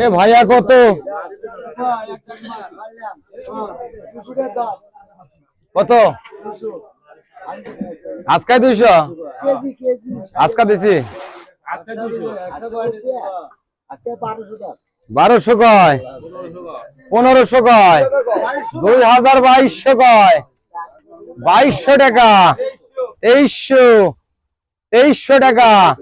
এ ভাইয়া কত? কত আজকে 200? আজকে দিছি 1200 কয়, 1500 কয়, 2200 কয়, 2200 টাকা, 2300 টাকা,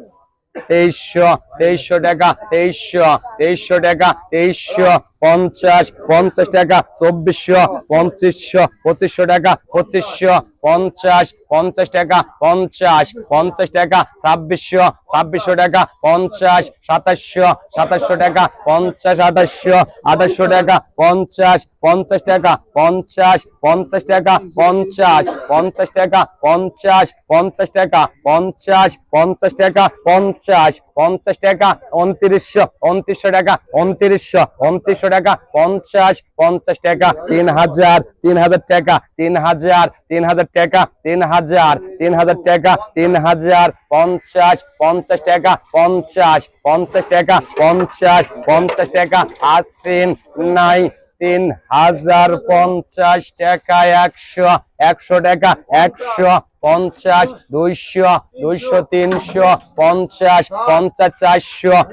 2300 টাকা, 2300 টাকা, 2350 50 টাকা, 2400 2500 টাকা, 2550 50 টাকা, 50 টাকা, 2600 টাকা, 50 2700 টাকা, 50 2800 টাকা, 50 টাকা, 50 টাকা, 50 টাকা, 50 টাকা, 50 টাকা, 50 টাকা, 2900 টাকা, 2900 টাকা, 50 টাকা, 3000 টাকা, 3000 টাকা, 3000 টাকা, 3000 50 টাকা, 50 টাকা, 50 টাকা, আসিন নাই 3050 টাকা, 100 টাকা, 150 200 300 50 400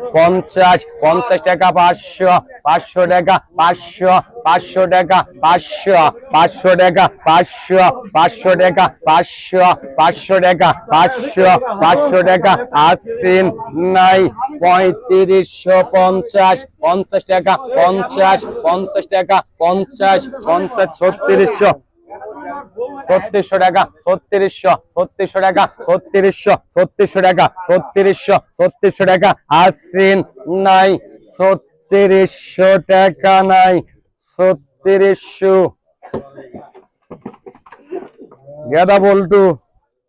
50 টাকা, 500 টাকা, 500 টাকা, 500 টাকা, 500 টাকা, 500 টাকা, 500 টাকা, আসিন নাই 3550 50 টাকা, 50 টাকা, 50 3600 টাকা, 3600 টাকা, 3600 টাকা, 3600 টাকা, আসিন নাই 3600 টাকা, নাই 3600 গেদা বল্টু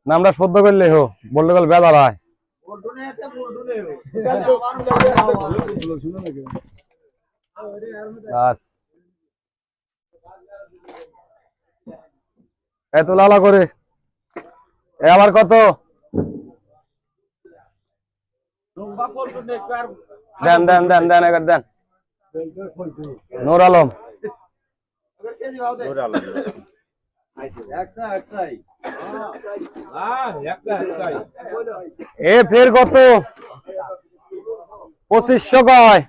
নামটা সদ্য করলে হো বলতে গেল বেদা ভাই এত লালা করে আবার কত দেন দেন দেন দেন এবার দেন নূর আলম এ ফের কত 2500 কয়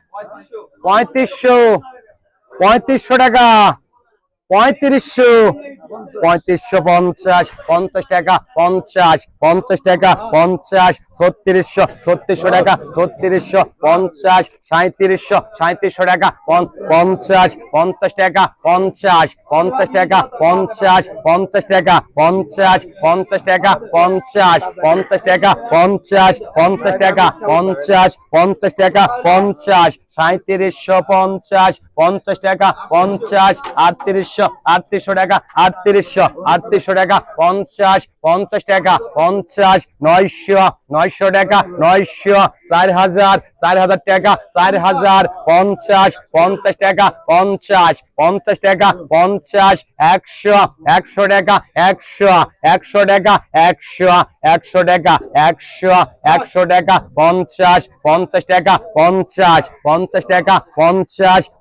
3500 টাকা 3550 50 টাকা 50 টাকা 50 3600 টাকা 3600 50 3700 টাকা 50 টাকা 50 টাকা 50 টাকা 50 টাকা 50 টাকা 50 টাকা 50 টাকা 50 3750 50 টাকা 50 3800 টাকা 3800 টাকা 50 টাকা 50 900 টাকা 900 4000 টাকা 4000 50 টাকা 50 টাকা 50 100 টাকা 100 টাকা 100 টাকা 100 টাকা 50 টাকা 50 টাকা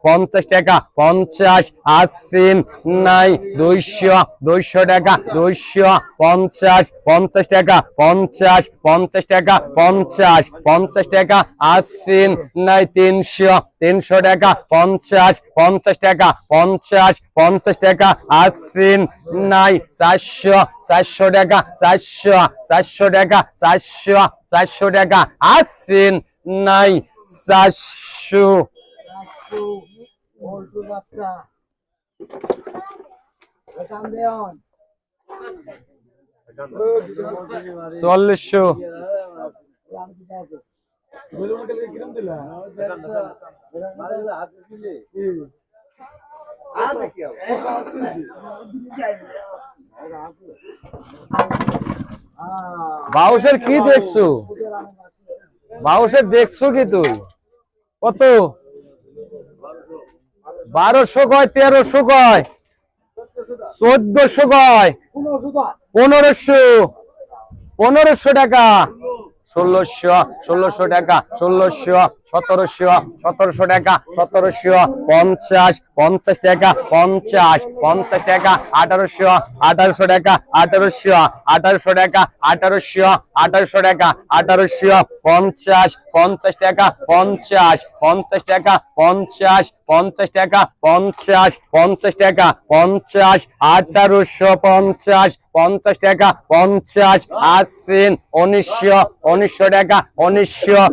50 টাকা 50 আসিন নাই 200 টাকা 250 টাকা 50 টাকা 50 টাকা আসিন নাই 300 টাকা 50 টাকা 50 টাকা আসিন নাই 400 টাকা 400 টাকা 400 টাকা আসিন নাই 400 400 বাউশের কি দেখছো বাউশের দেখছো কি তুই কত 1200 কয় 1300 কয় 1400 কয় 1500 1500 টাকা 1600 টাকা 1700 টাকা 50 টাকা 50 টাকা 1800 টাকা 1800 টাকা 1800 টাকা 50 টাকা 50 টাকা 50 টাকা 50 টাকা 50 টাকা 50 আসছেন 1900 টাকা 1900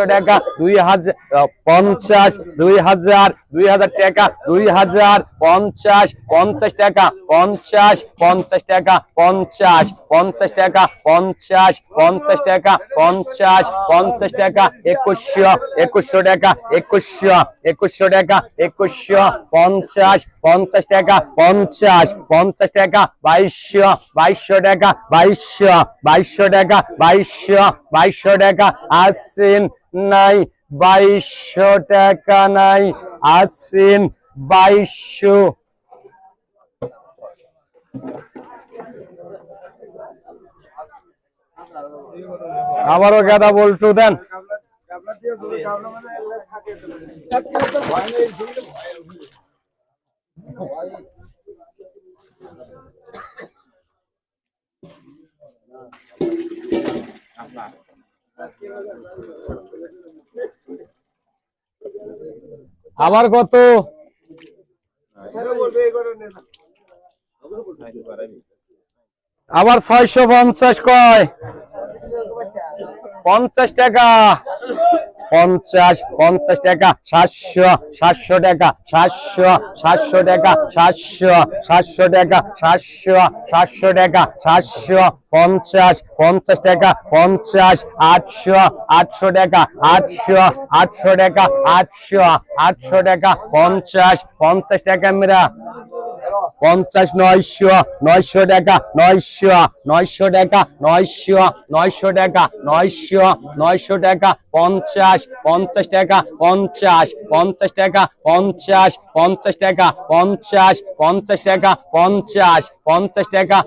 টাকা 2000 টাকা 2000 50 টাকা 50 টাকা 50 টাকা 50 টাকা 50 টাকা 2100 টাকা 2100 টাকা 50 টাকা 50 টাকা 2200 টাকা 2200 টাকা 2200 টাকা আসছেন নাই 2200 টাকা নাই আসছেন 2200 আবারও গাদা বলটু দেন আবার কত আবার 650 কয় 50 টাকা 50 টাকা 700 টাকা 700 টাকা 700 টাকা 700 টাকা 50 টাকা 50 800 টাকা 800 টাকা 800 টাকা 50 টাকা মেরা 50 900 টাকা 900 টাকা 900 টাকা 900 টাকা 50 টাকা 50 টাকা 50 টাকা 50 টাকা 50 টাকা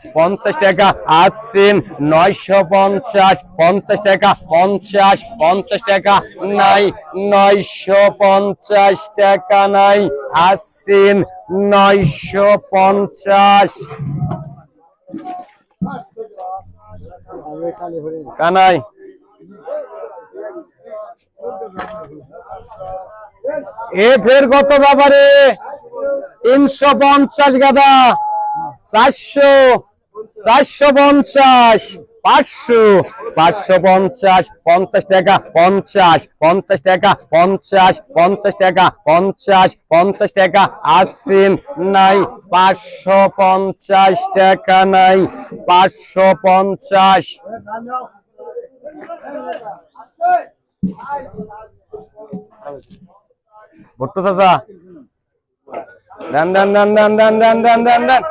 50 টাকা আসছেন 950 টাকা 50 টাকা নাই 950 টাকা নাই আসছেন 950 কানাই এ ফের কত ব্যাপারে 350 গাদা 400 450 550 50 টাকা 50 টাকা 50 টাকা 50 টাকা আসছেন নাই 550 টাকা নাই 550 ভুট্টু চাচা দেন দেন দেন দেন দেন দেন দেন দেন দেন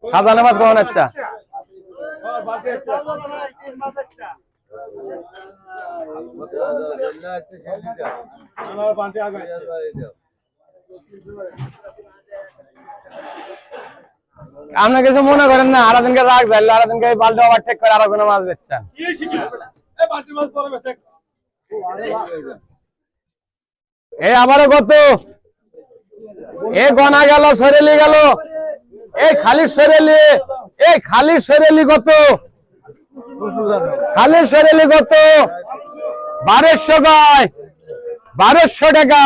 সাদা মাছ কখন আচ্ছা আপনার কিছু মনে করেন না আরেকজনকে রাখ যাইলে আরেকজনকে বালটা ওভারটেক করে আরেকজনের মাছ বেচছেন এ আবারও কত এ গনা গেল সরেলি গেল এই খালি সরেলি এই খালি সরেলি কত খালি সরেলি কত 1200 গায় 1200 টাকা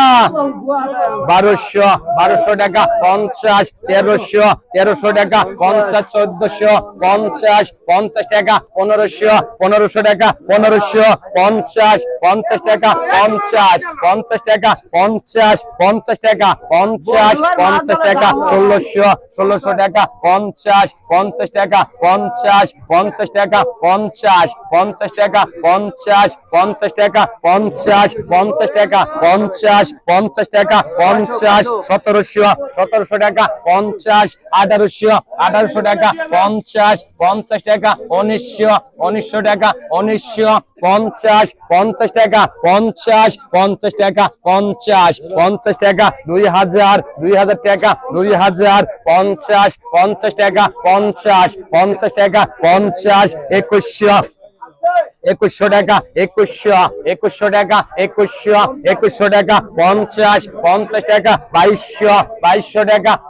1200 টাকা 50 1300 টাকা 50 1450 50 টাকা 1500 টাকা 1500 টাকা 50 টাকা 50 টাকা 50 টাকা 1600 টাকা 50 টাকা 50 টাকা 50 টাকা 50 টাকা 50 টাকা 50 টাকা 50 50 টাকা 50 1700 টাকা 50 1800 টাকা 50 50 টাকা 1900 টাকা 1950 50 টাকা 50 50 টাকা 50 50 টাকা 2000 টাকা 2000 50 50 টাকা 50 50 টাকা 50 2100 টাকা 2100 টাকা 2100 টাকা 50 50 টাকা 2200 টাকা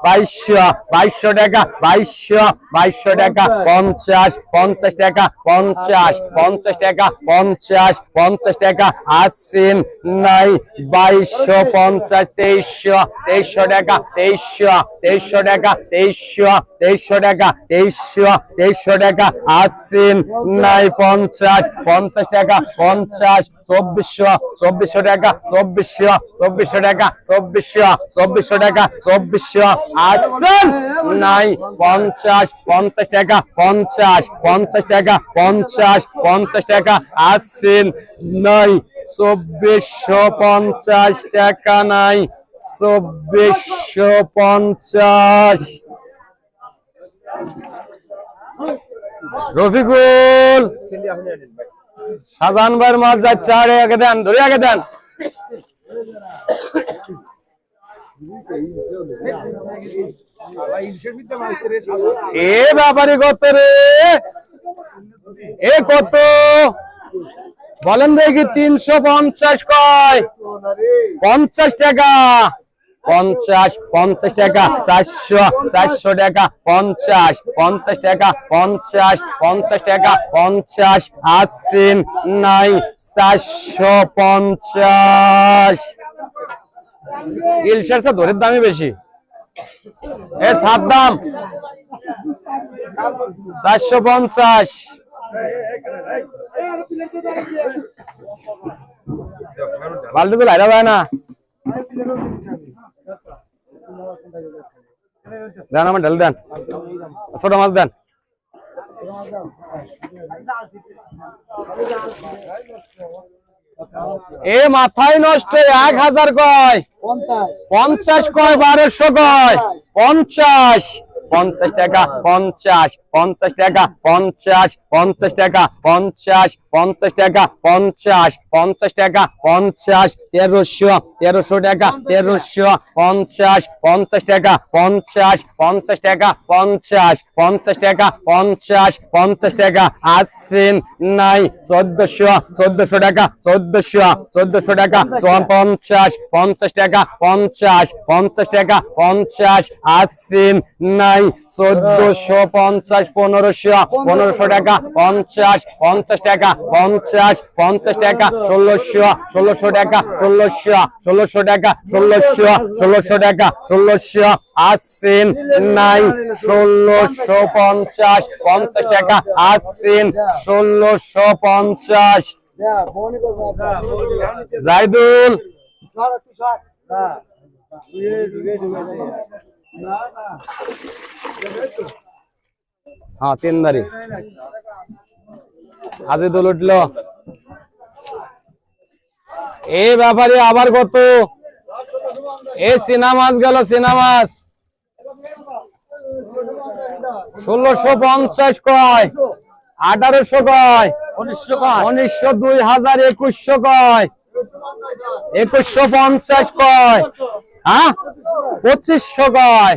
2200 টাকা 2200 টাকা 50 50 টাকা 50 50 টাকা 50 50 টাকা আসেন নাই 2250 2300 টাকা 2300 টাকা 2300 টাকা 2300 টাকা আসেন নাই 50 50 টাকা 50 2400 টাকা 2400 টাকা 2400 টাকা 2400 আসেন নাই 50 50 টাকা 50 50 টাকা 50 50 টাকা আসেন নাই 2450 টাকা নাই 2450 রফিকুল শাহজাহান ভাইয়ের মাছ যাচ্ছে আরে আগে দেন ধরে আগে দেন এ ব্যাপারী কত রে এ কত বলেন দেখি 350 কয় 50 টাকা 50 50 টাকা 400 টাকা 50 50 টাকা 50 50 টাকা 50 আসেন নাই 450 ইলশের সাথে দরের দামই বেশি এ সাত দাম 450 বালতি তো লাইরা যায় না দেন আমার ঢেল দেন ছোট মাছ দেন এ মাথায় নষ্ট 1000 কয় 50 কয় 1200 কয় 50 50 টাকা 50 50 টাকা 50 50 টাকা 50 50 টাকা 50 50 টাকা 50 1300 টাকা 1300 50 50 টাকা 50 50 টাকা 50 50 টাকা 50 50 টাকা আসেন নাই 1400 টাকা 1400 টাকা 50 50 টাকা 50 50 টাকা 50 আসেন নাই 1450 1500 টাকা 50 50 টাকা 50 50 টাকা 1600 টাকা 1600 টাকা 1600 টাকা 1600 আসেন নাই 1650 50 টাকা আসেন 1650 জাইদুল হ্যাঁ তিনদারি আজিদুল উঠলো এই ব্যাপারে আবার কত এই চীনা মাছ গেল চীনা মাছ 1650 কয় 1800 কয় 1900 2000 2100 কয় 2150 কয় হ্যাঁ 2500 কয়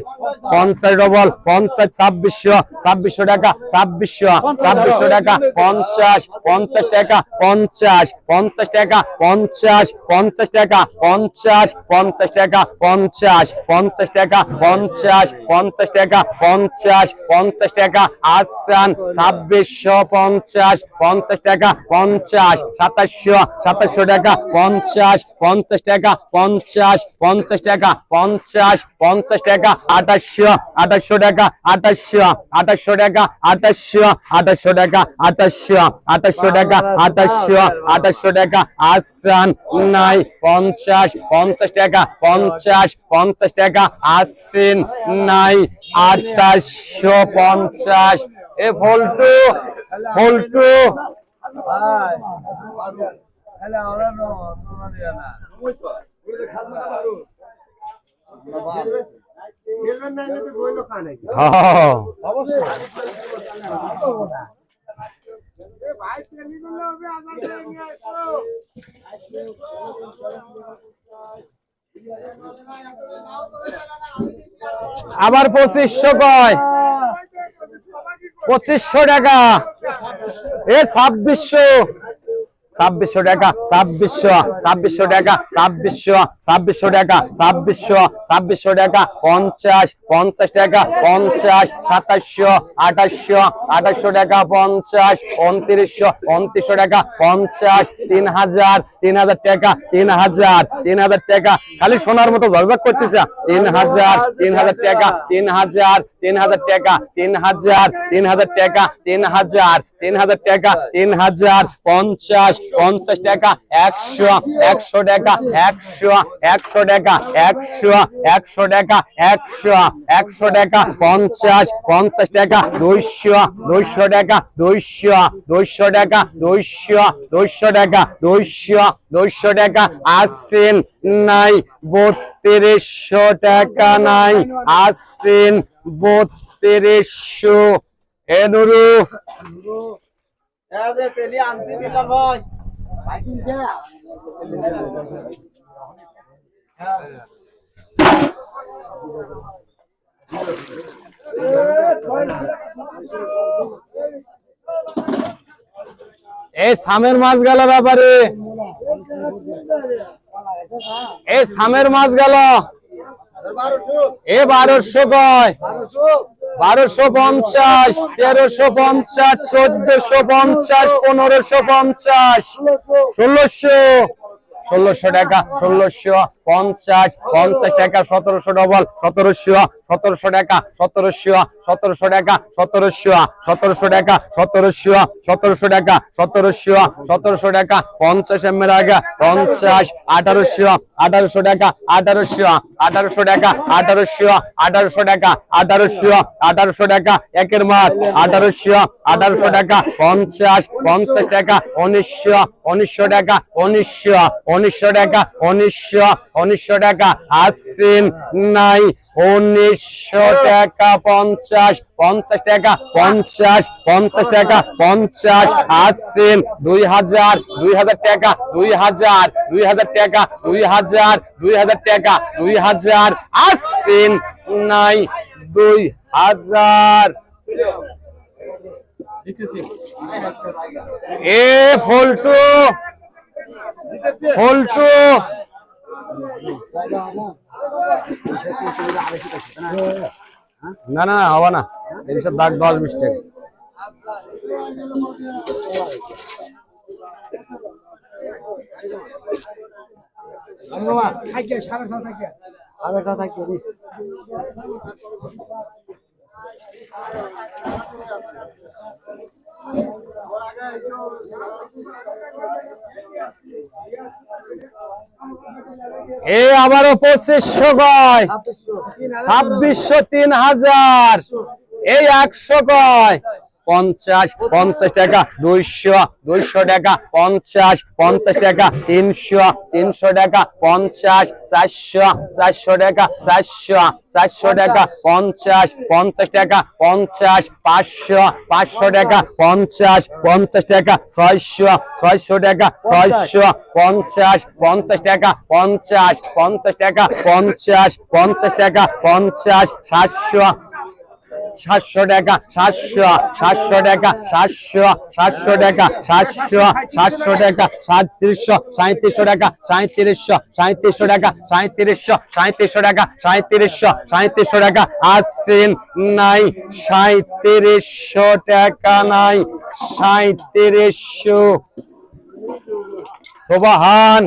50 ডবল 50 2600 টাকা 2600 টাকা 50 50 টাকা 50 50 টাকা 50 50 টাকা 50 50 টাকা 50 50 টাকা 50 50 টাকা 50 50 টাকা আসান 2650 50 টাকা 50 2700 টাকা 50 50 টাকা 50 50 টাকা 50 50 টাকা 2800 টাকা 2800 টাকা 2800 টাকা 2800 টাকা 2800 টাকা আসান নাই 50 50 টাকা 50 50 টাকা আসেন নাই 2850 এ ফল্টু ফল্টু আবার 2500 কয় 2500 টাকা এ 2600 টাকা 2600 টাকা 2600 টাকা 2600 টাকা 50 টাকা 50 2700 টাকা 50 2900 টাকা 50 3000 টাকা 3000 টাকা খালি সোনার মতো ঝকঝক করতেছে 3000 টাকা 3000 টাকা 3000 টাকা 3000 টাকা 3050 টাকা 100 টাকা 100 টাকা 100 টাকা 100 টাকা 50 টাকা 200 টাকা 200 টাকা 200 টাকা 200 টাকা আসেন নাই 3200 টাকা নাই আসেন 3200 এ নুরু এই সামের মাছ গেল ব্যাপারে এই সামের মাছ গেল এ 1200 কয় 1250 1350 1450 1550 1600 টাকা 1650 টাকা 1700 ডবল 1700 টাকা 1700 টাকা 1700 টাকা 1700 টাকা 1700 টাকা 50 এর আগে 50 1800 টাকা 1800 টাকা 1800 টাকা 1800 টাকা একের মাছ 1800 টাকা 50 টাকা 1900 টাকা 1900 টাকা 1900 টাকা আসছেন নাই 1900 টাকা 50 টাকা 50 টাকা 50 আসছেন 2000 টাকা 2000 টাকা 2000 টাকা 2000 আসছেন নাই 2000 এ ফলটু না না হবে না এইসব দাগ 10 মিস্টেক এ আবারও 2500 কয় 2600 3000 এই 100 কয় 50 টাকা 200 টাকা 50 টাকা 300 টাকা 50 400 টাকা 400 টাকা 50 টাকা 50 500 টাকা 50 টাকা 600 টাকা 50 টাকা 50 টাকা 50 টাকা 700 টাকা 700 টাকা 700 টাকা 700 টাকা 3700 টাকা 3700 টাকা 3700 টাকা 3700 টাকা আসছেন নাই 3700 টাকা নাই 3700 সোবাহান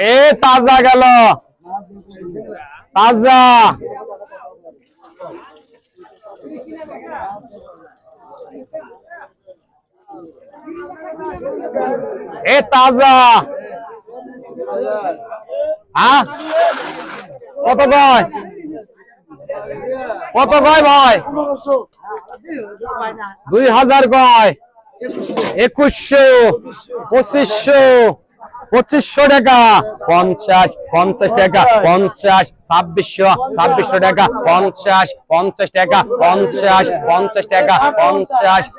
এ তাজা গেল তাজা এ তাজা হ্যাঁ কত কয় ভাই 2000 কয় 2100 2500 2500 টাকা 50 50 টাকা 50 2600 টাকা 50 50 টাকা 50 50 টাকা 50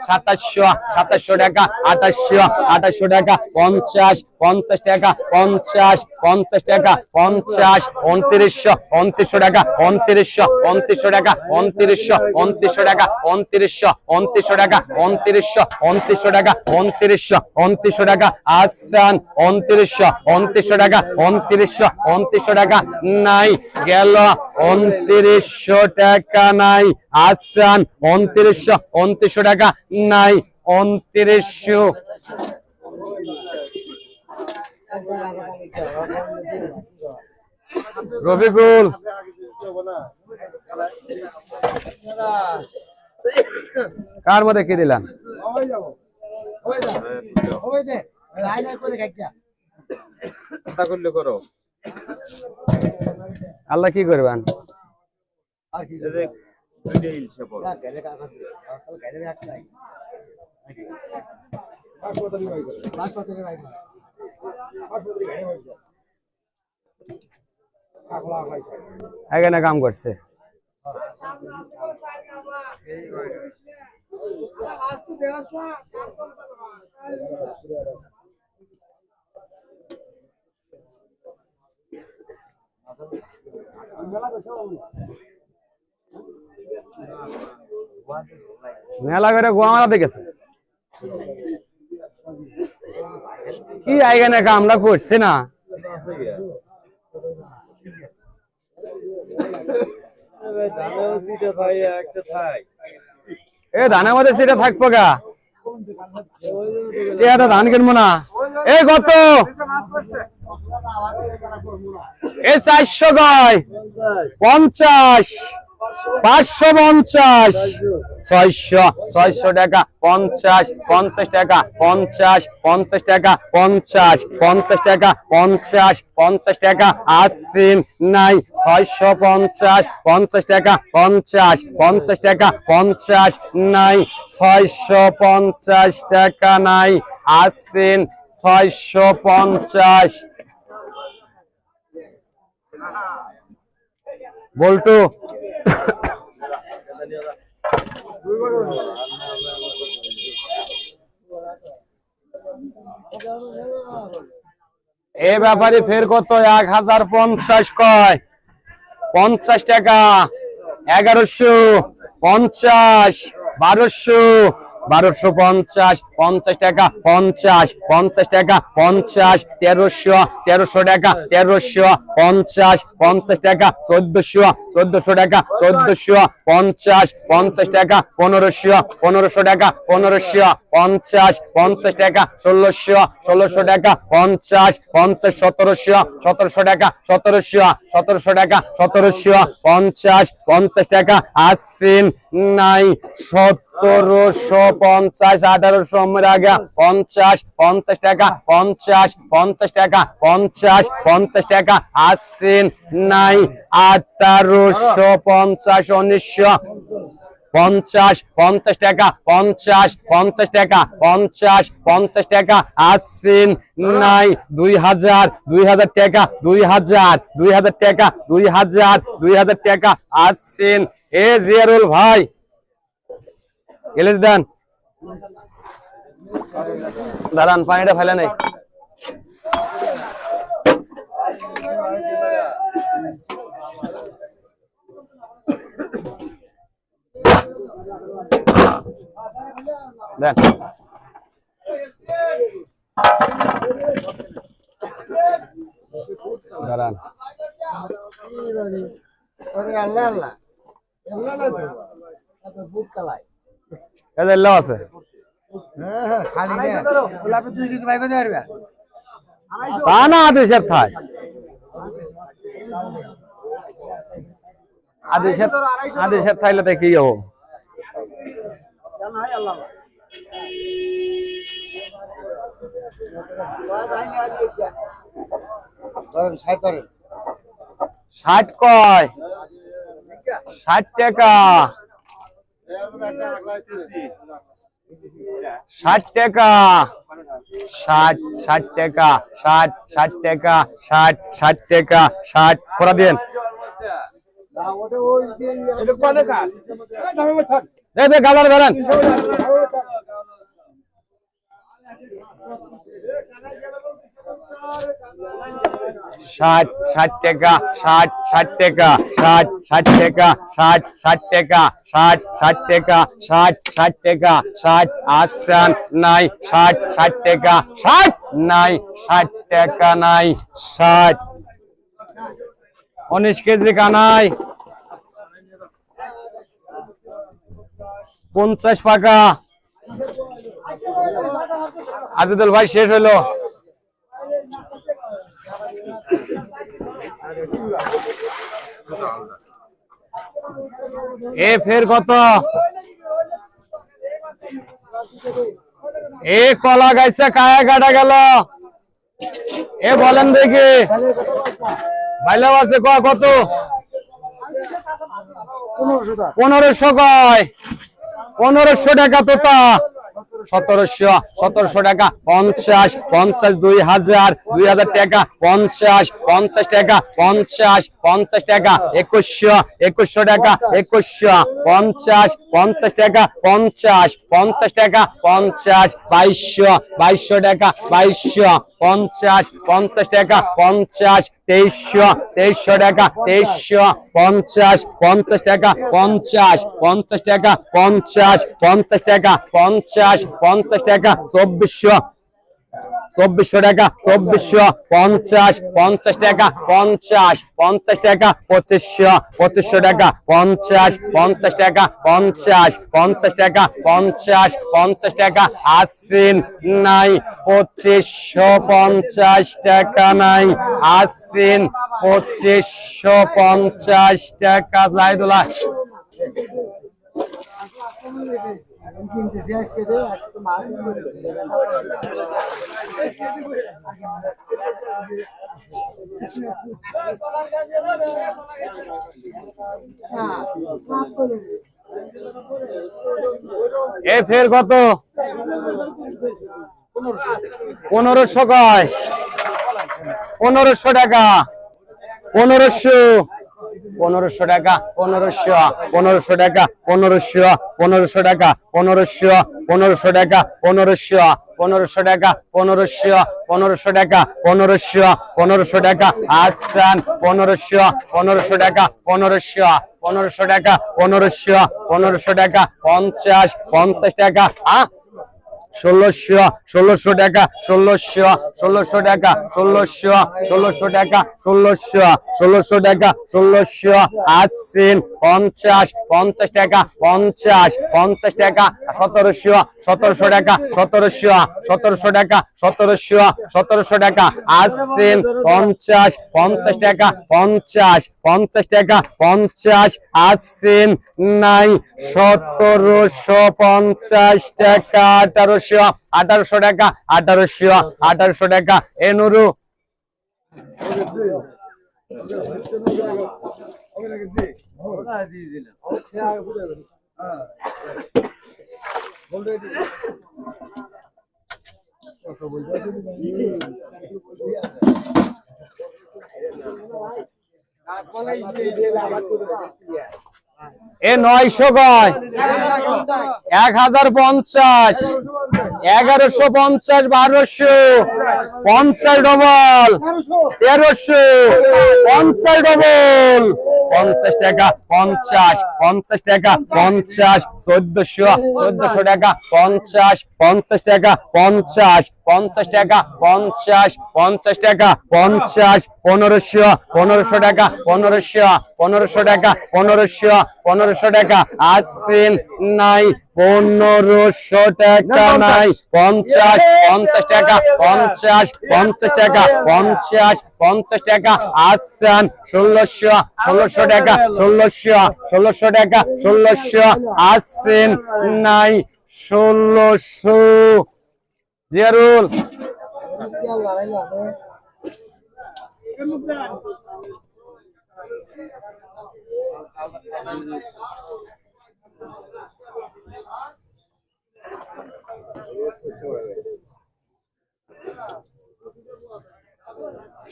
2700 টাকা 2800 টাকা 50 50 টাকা 50 50 টাকা 50 2900 টাকা 2900 টাকা 2900 টাকা 2900 টাকা 2900 টাকা 2900 টাকা আসান 2900 টাকা 2900 টাকা নাই গেল 2900 টাকা নাই আসান 2900 টাকা নাই 2900 রফিকুল কার মধ্যে কি দিলাম আল্লাহ কি করবেন এখানে কাম করছে মেলা করে গোয়ামারা দেখেছে কি এখানে কামলা করছে না এ ধানের মধ্যে সিটা থাকবো গা ধান কিনবো না এই কত এ 400 গায় 50 550 600 টাকা 50 টাকা 50 টাকা 50 টাকা 50 টাকা আসিন নাই 650 টাকা 50 টাকা 50 নাই 650 টাকা নাই আসিন 650 বল্টু এ ব্যাপারে ফের কত 1050 কয় 50 টাকা 1150 1200 1250 50 টাকা 50 টাকা 50 1300 টাকা 1350 50 টাকা 1400 টাকা 1450 টাকা 1500 টাকা 1550 50 টাকা 1600 টাকা 50 1700 টাকা 1700 টাকা 1750 টাকা আসিন নাই 1750 1800 আগে 50 টাকা 50 টাকা 50 টাকা আসিন নাই 1850 50 টাকা 50 টাকা 50 টাকা আসিন নাই 2000 টাকা 2000 টাকা 2000 টাকা আসিন এ জিয়ারুল ভাই গেলে দেন দাঁড়ান পানিটা ফেলে নাই দেন দাঁড়ান আছে তা না আদেশের থাই আদেশের থাইলে তাই কি হবো ষাট কয় 60 টাকা 60 টাকা 60 টাকা 60 টাকা 60 টাকা 60 করা দেন দে গালার ধরেন 60 টাকা 60 টাকা 60 টাকা 60 টাকা 60 টাকা 60 টাকা 60 আসছেন নাই 60 টাকা 60 নাই 60 টাকা নাই 60 19 কেজি কানাই 50 টাকা আজিদুল ভাই শেষ হলো এ ফের কত এ কলা গাইছে কায়া কাটা গেল এ বলেন দেখি ভালো আছে কত 1500 কয় 1500 টাকা তোতা 1700 টাকা 50 2000 টাকা 50 টাকা 50 টাকা 2100 টাকা 50 টাকা 50 টাকা 2200 টাকা 50 টাকা 2300 টাকা 50 টাকা 50 টাকা 50 টাকা 50 টাকা 2400 টাকা 50 টাকা 50 টাকা 2500 টাকা 50 টাকা 50 টাকা 50 টাকা আসছেন নাই 2550 টাকা নাই আসছেন 2550 টাকা জাহিদুল্লাহ এ ফের কত 1500 কয় 1500 টাকা 1500 টাকা 1500 টাকা 1500 টাকা 1500 টাকা 1500 টাকা 1500 টাকা 1500 টাকা আসছেন 1500 টাকা 1500 টাকা 1500 টাকা 50 টাকা 1600 টাকা 1600 টাকা 1600 টাকা 1600 টাকা 16 আসছেন 50 টাকা 50 টাকা 1700 টাকা 1700 টাকা 1700 টাকা আসছেন 50 টাকা 50 টাকা 50 আসছেন নাই 1750 টাকা 1800 টাকা 1800 টাকা এ নুরু এ 900 কয় 1050 1150 1200 50 ডবল 1300 50 ডবল 50 টাকা 50 টাকা 50 1400 টাকা 50 টাকা 50 টাকা 50 টাকা 50 1500 টাকা 1500 টাকা 1500 টাকা আসছেন নাই 1500 টাকা নাই 50 টাকা 50 টাকা 50 টাকা আসছেন 1600 টাকা 1600 টাকা 1600 আসছেন নাই 1600 জিয়ারুল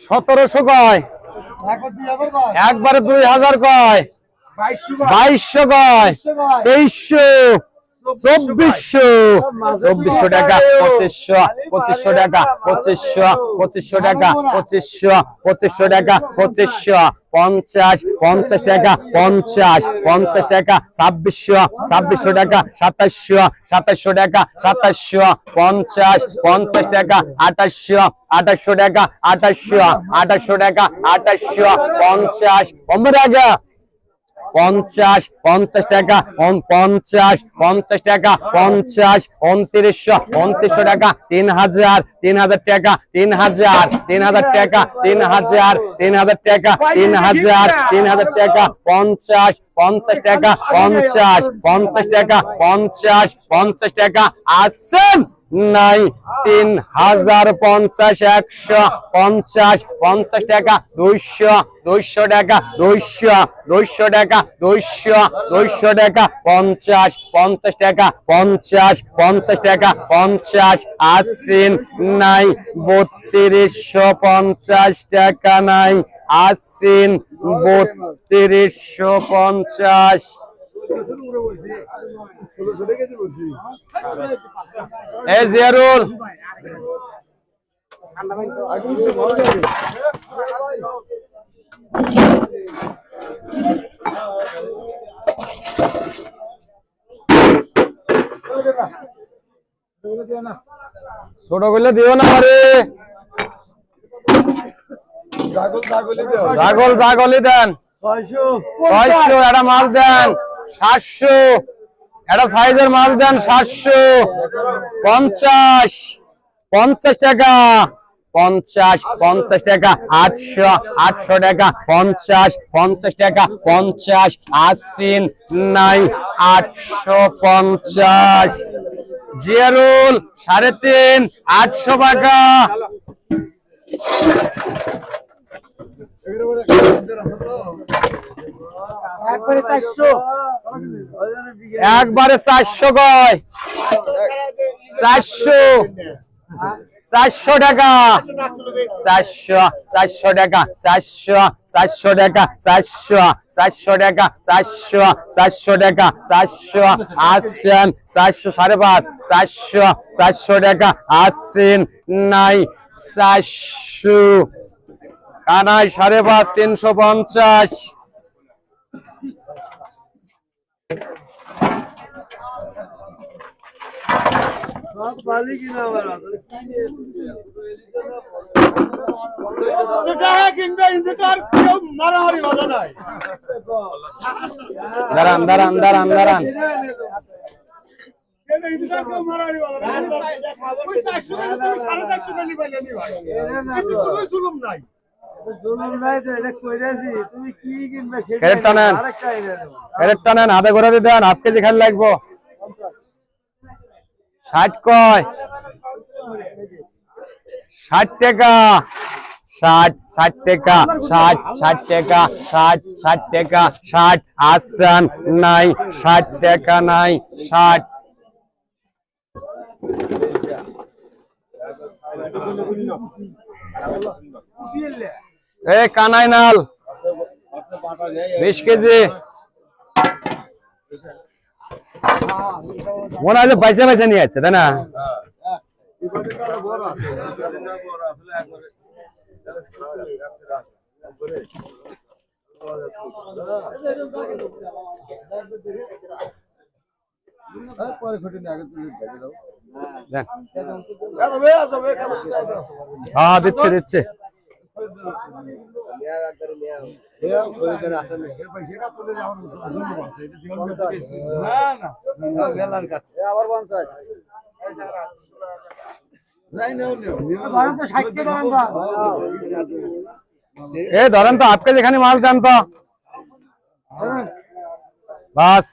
1700 কয়, একবারে 2000 কয়, 2200 কয়, 2300, 2400, 2400 টাকা, 2500 টাকা, 2500 টাকা, 2500 টাকা, 50 টাকা, 50 টাকা, 2600 টাকা, 2700 টাকা, 50 টাকা, 2800 টাকা, 2800 টাকা, 50 টাকা, 50 টাকা, 50 টাকা, 2900 টাকা, 3000 টাকা, 3000 টাকা, 3000 টাকা, 3000 টাকা, 50 টাকা, 50 টাকা, 50 টাকা, আসেন নাই 3050, 150 টাকা, 200 টাকা, 200 টাকা, 200 টাকা, 50 টাকা, 50 টাকা, 50 আসেন নাই 3250 টাকা নাই, আসেন 3250। এ জিয়ারুল ছোট করলে দিও না আরে, জাগলি দেন 600, একটা মাছ দেন 700, একটা সাইজের মাছ দেন 750, 50 টাকা, 50 টাকা, 800 টাকা, 50 টাকা, 50 আসেন নাই 850। জিয়ারুল 3.5, 800 টাকা। একবারে 400 কয়, 400 টাকা, 400 টাকা, 400 টাকা, 400 টাকা, 400 টাকা, 400 আসেন 405, 400 টাকা আসেন নাই 400 কানাই 5.5, 350। দাঁড়ান দাঁড়ান দাঁড়ান দাঁড়ান, হাতে ঘোরা দিয়ে দেন, হাফ কেজি খালি লাগবো। 60 কয়, 60 টাকা, 60 টাকা, 60 টাকা, 60 টাকা, 60 আসেন নাই 60 টাকা নাই 60। কানাই নাল 20 কেজি, মনে হয় পয়সা পয়সা নিয়ে যাচ্ছে তাই না? হ্যাঁ দিচ্ছে দিচ্ছে। ধরেন তো আপকে যেখানে মাছ দেন তো বাস।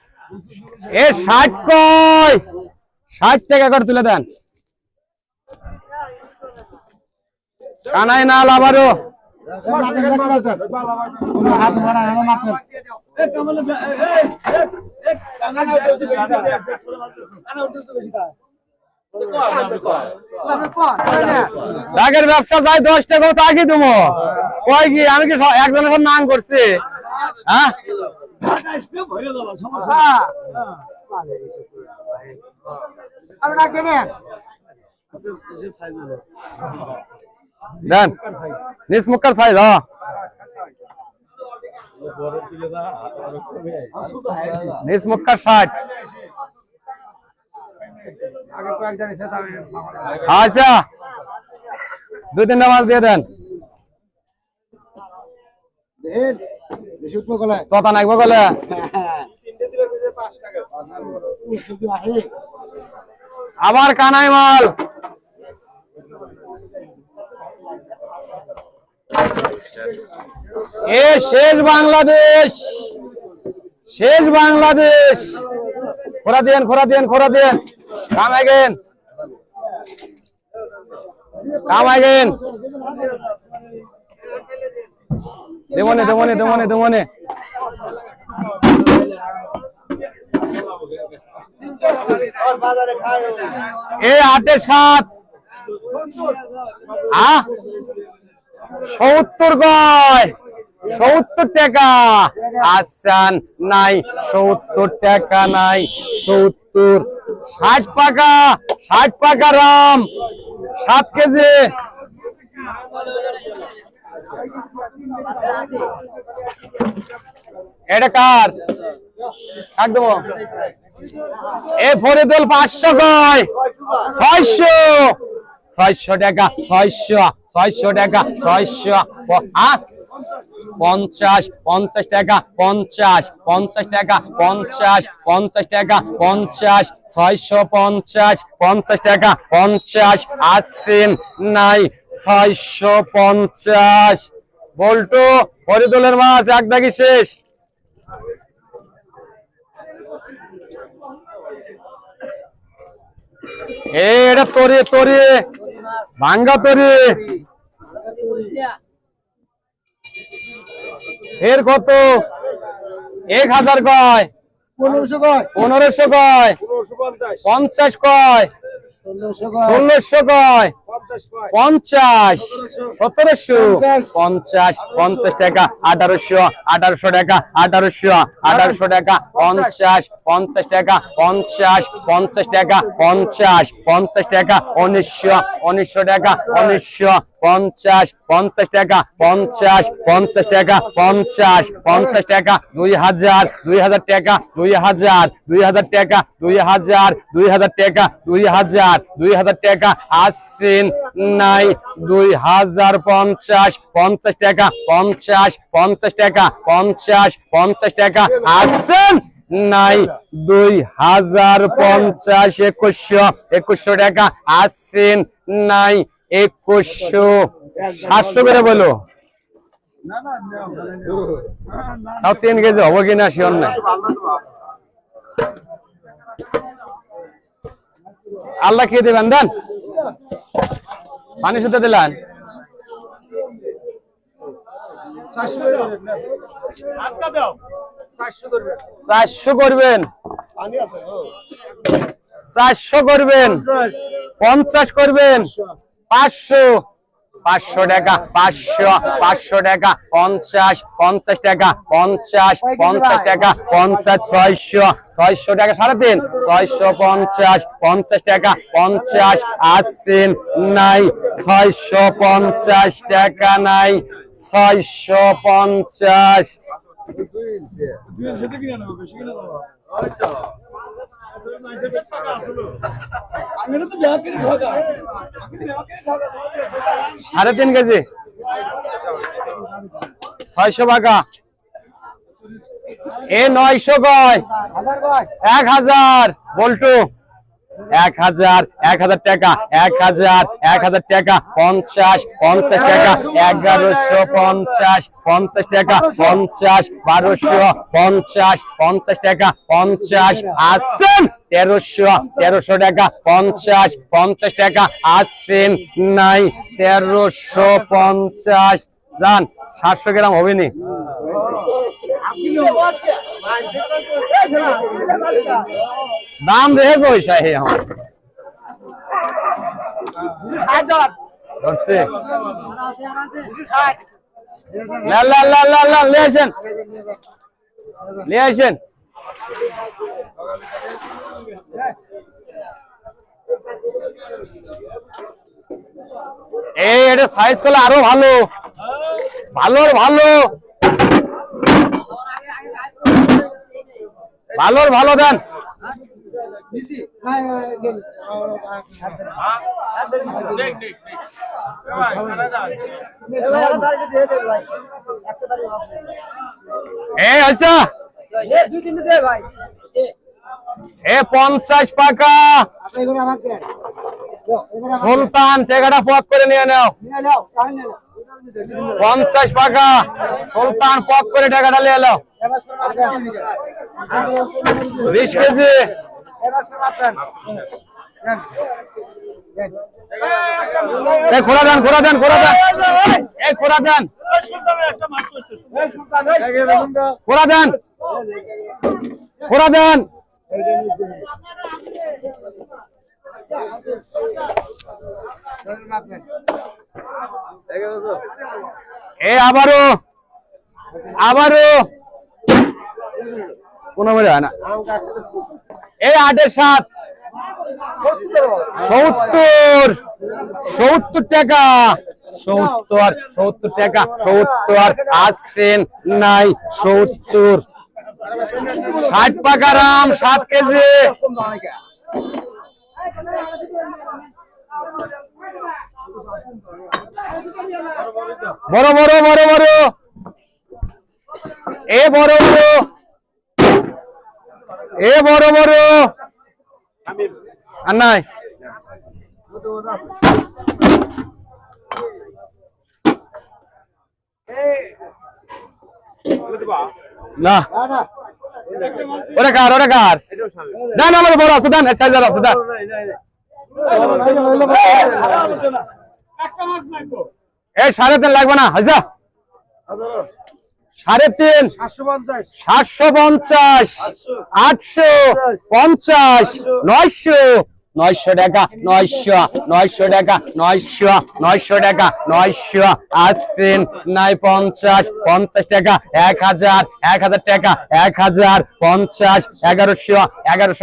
60 কয়, 60 টাকা করে তুলে দেন। কানাই নাল আবারও টাকার ব্যবসা চাই 10 টাকা তাকি তুমি কয় কি আমি কি একজনের সব নাম করছি হ্যাঁ দেন নিজ মুখার সাইজ হ্যাঁ নিজ মুখার 60 আচ্ছা 2-3টা মাছ দিয়ে দেন তোতা নাকবো গলে আবার কানাই মাল এ শেষ বাংলাদেশ খোরা দেন কাম আগেন দেমনে এ 8-7 70 কয় 70 টাকা আসান নাই 70 টাকা নাই 70 60 পাকা রাম 7 কেজি এটা কার কাক দেবো এ ফরিদুল 500 কয় 600 টাকা 600 টাকা 50 টাকা 50 টাকা 50 টাকা 650 টাকা 50 আসছেন নাই 650 বল্টু ফরিদুলের মাছ এক দাগি শেষ এটা তরি ভাঙ্গা তরি এর কত 1000 কয় 1500 কয় 50 কয় 1600 কয় 50 1750 50 টাকা 1800 টাকা 1800 টাকা 50 টাকা 50 টাকা 50 টাকা 1900 টাকা 50 টাকা 50 টাকা 50 টাকা 2000 টাকা 2000 টাকা 2000 টাকা 2000 টাকা আসছেন নাই 2050 টাকা 50 টাকা 50 টাকা আসছেন নাই 2050 2100 টাকা আসছেন নাই 2100 700 করে বলো তাও 3 কেজি হবে কিনা শিওর নাই আল্লাহ খেয়ে দেবেন দেন পানি শুতে দিলেন 400 করবেন 400 করবেন 50 করবেন 500 টাকা 500 টাকা 50 টাকা 50 টাকা 600 টাকা 3.5 650 টাকা 50 আসছেন নাই 650 টাকা নাই 650 3.5 কেজি 600 টাকা এ 900 কয় 1000 বল্টু 1000 টাকা 1000 টাকা 50 টাকা 1150 50 টাকা 50 1250 50 টাকা 50 আসছেন 1300 টাকা 50 টাকা আসছেন নাই 1350 জান 700 গ্রাম হবে নি দাম দেখে পয়সা হে ধরছে লা লা লা লা লা লে আসেন লে আসেন এই এটা সাইজ করলে আরো ভালো ভালোর ভালো ভালোর ভালো দেন এই আচ্ছা এ 50 টাকা সুলতান টাকাটা পক করে নিয়ে নাও 50 টাকা সুলতান পক করে টাকাটা নিয়ে নাও 20 কেজি এই খোলা দেন খোলা দেন খোলা দেন এই খোলা দেন খোলা দেন খোলা দেন এই আবারও আবারও কোন মনে হয় না এই 8 এর 7 70 টাকা 70 টাকা 70 আসছেন নাই 70 60 টাকা রাম 7 কেজি বড় বড় বড় বড় এ বড় বড় এ বড় বড় আর নাই না ওরে কার দেন আমার বড় আছে দেন সাইজার আছে দেন এই 3.5 লাগবে না হাজা 3.5 750 850 900 টাকা 900 টাকা 900 টাকা 900 আসছেন নাই 50 টাকা 1000 টাকা 1000 50 1100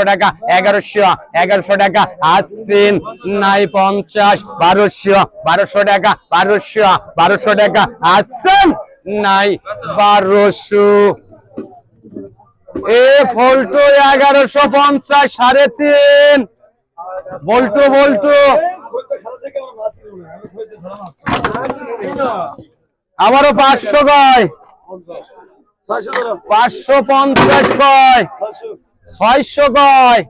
টাকা 1100 টাকা আসছেন নাই 50 1200 টাকা 1200 টাকা আসছেন নাই 1200 এ ফল্টো 1150 3.5 বল্টু আবারও 500 কয় 550 কয় 600 কয়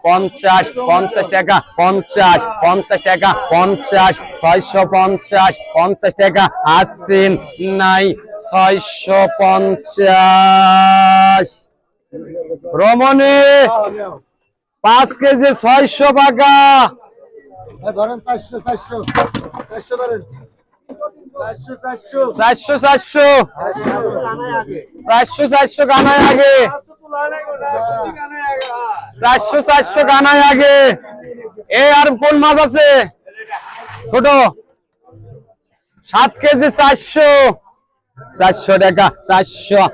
50 টাকা 50 টাকা 50 650 টাকা আসছেন নাই 650 রমণী 5 কেজি 600 টাকা ধরেন 400 ধরেন 400 গানায় আগে 400 গানায় আগে এ আর কোন মাছ আছে ছোট 7 কেজি 400 টাকা 400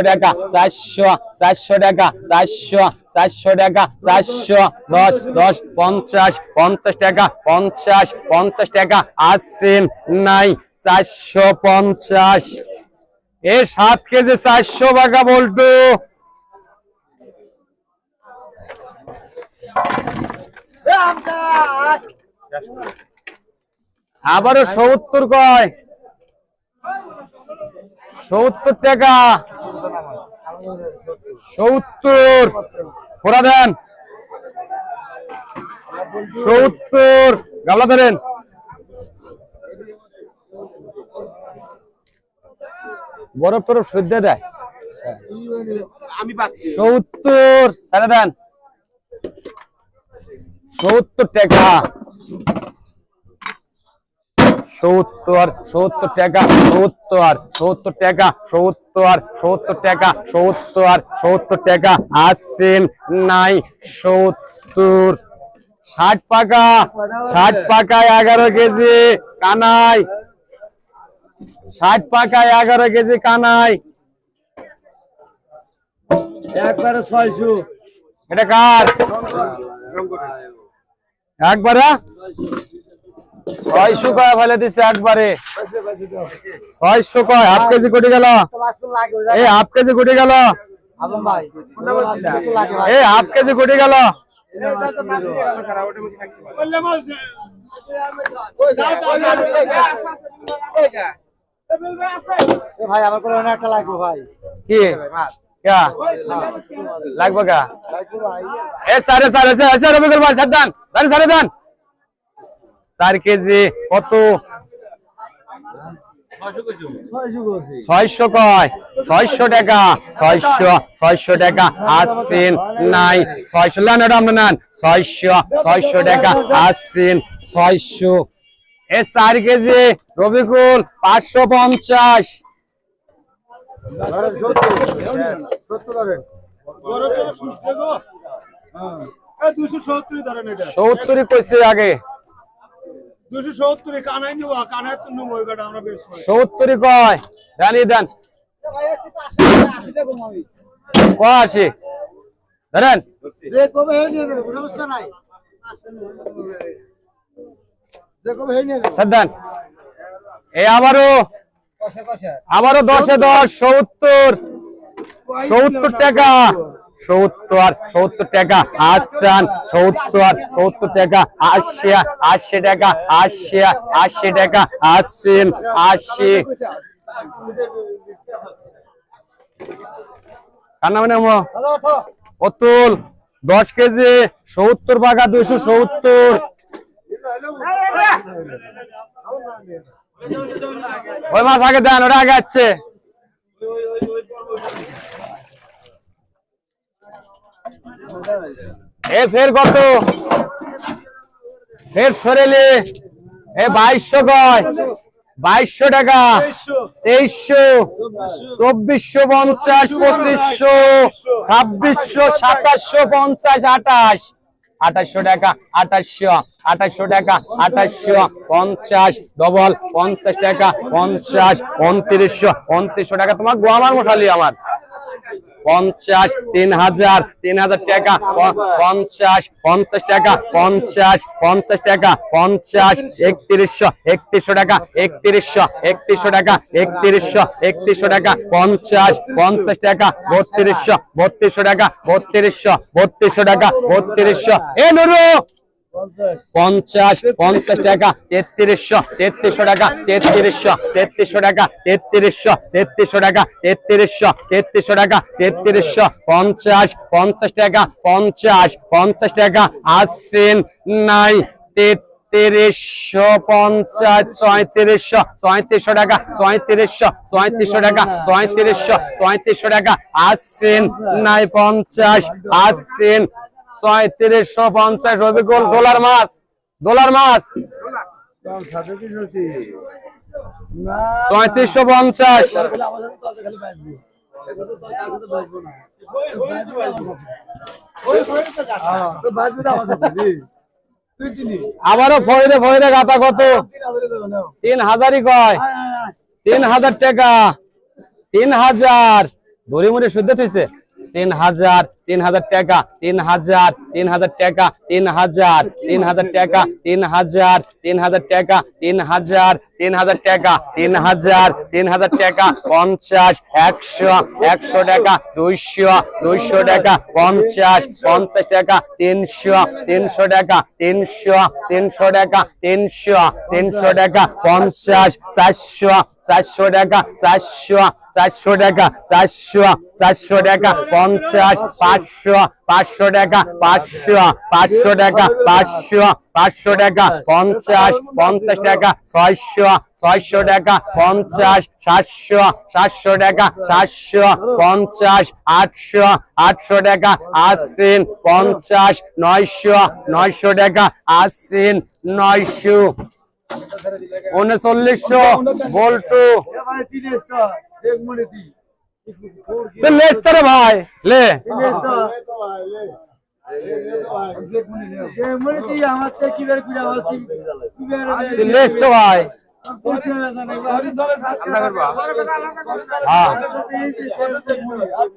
টাকা 400 টাকা 400 টাকা 410 50 টাকা 50 টাকা আসছেন নাই 450 এ 7 কেজি 400 টাকা বল্টু আবারও 70 কয় 70 টাকা 70 ফোড়া দেন 70 গাবলা ধরেন বরফ টরফ সহ্য দেয় আমি 70 ছেড়ে দেন 70 টাকা 70 টাকা 70 টাকা 70 টাকা 70 টাকা আসছেন নাই 70 60 পাকা 60 পাকা 11 কেজি কানাই 60 পাকা 11 কেজি কানাই একবারে 600 এটা কার একবারে 600 কয় ফেলে দিছে একবারে 600 কয় হাফ কেজি কোটি গেল এই হাফ কেজি কোটি গেল এই হাফ কেজি কোটি গেল ভাই আমার কোনো একটা লাগবে ভাই কি क्या লাগবে কা এ সাড়ে সাড়ে সাড়ে রবিকুল ভাই সাত দান সাড়ে সাড়ে দান 4 কেজি কত 600 কয় 600 টাকা 600 টাকা আসছেন নাই 600 লান এটা আমরা নেন 600 টাকা আসছেন 600 এ 4 কেজি রবিকুল 550 70 কইছে আগে 270 কানাই নিও কানাই তো নুম ওই গাটা আমরা বেশ 70 কয় জানি দেন ভাই একটু 80 টাকা কমাবি কয় আসে ধরেন যে কবে হে নিয়ে দেব সমস্যা নাই যে কবে হে নিয়ে দেব সাদ্দান এই আবারও 10 এ 10 70 টাকা 70 টাকা আসান 70 টাকা 80 টাকা 80 টাকা আসেন 80 কান্না মানে অতুল 10 কেজি 70 টাকা 270 ওই মাছ আগে দেন ওটা আগে আছে এ ফের কত ফের সরেলে এ 2200 কয় 2200 টাকা 2300 2450 2500 2600 2750 2800 টাকা 2850 ডবল 50 টাকা 50 2900 টাকা তোমার গোয়ামার মশালি আমার 50 3000 টাকা 50 টাকা 50 টাকা 50 3100 টাকা 3100 টাকা 3100 টাকা 50 টাকা 3200 টাকা 3200 টাকা 3200 এ নুরু 50 টাকা 3300 টাকা 3300 টাকা 3300 টাকা 3300 টাকা 50 টাকা 50 টাকা আসছেন নাই 3350 টাকা 3400 টাকা 3400 টাকা আসছেন নাই 50 আসছেন 3750 রবিকুল ডলার মাছ 3750 আবারও ফয়রে গাতা কত 3000ই কয় 3000 টাকা 3000 ধরে মরে শুদ্ধ হইছে 3000 টাকা 3000 টাকা 3000 টাকা 3000 টাকা 3000 টাকা 3000 টাকা 50 100 টাকা 200 টাকা 50 টাকা 300 টাকা 300 টাকা 300 টাকা 50 400 টাকা 400 টাকা 400 টাকা 50 500 টাকা 500 টাকা 500 টাকা 50 টাকা 600 টাকা 50 700 টাকা 750 800 টাকা আসছেন 50 900 টাকা আসছেন 900 3900 বল্টু লে ভাই লে লেস তো ভাই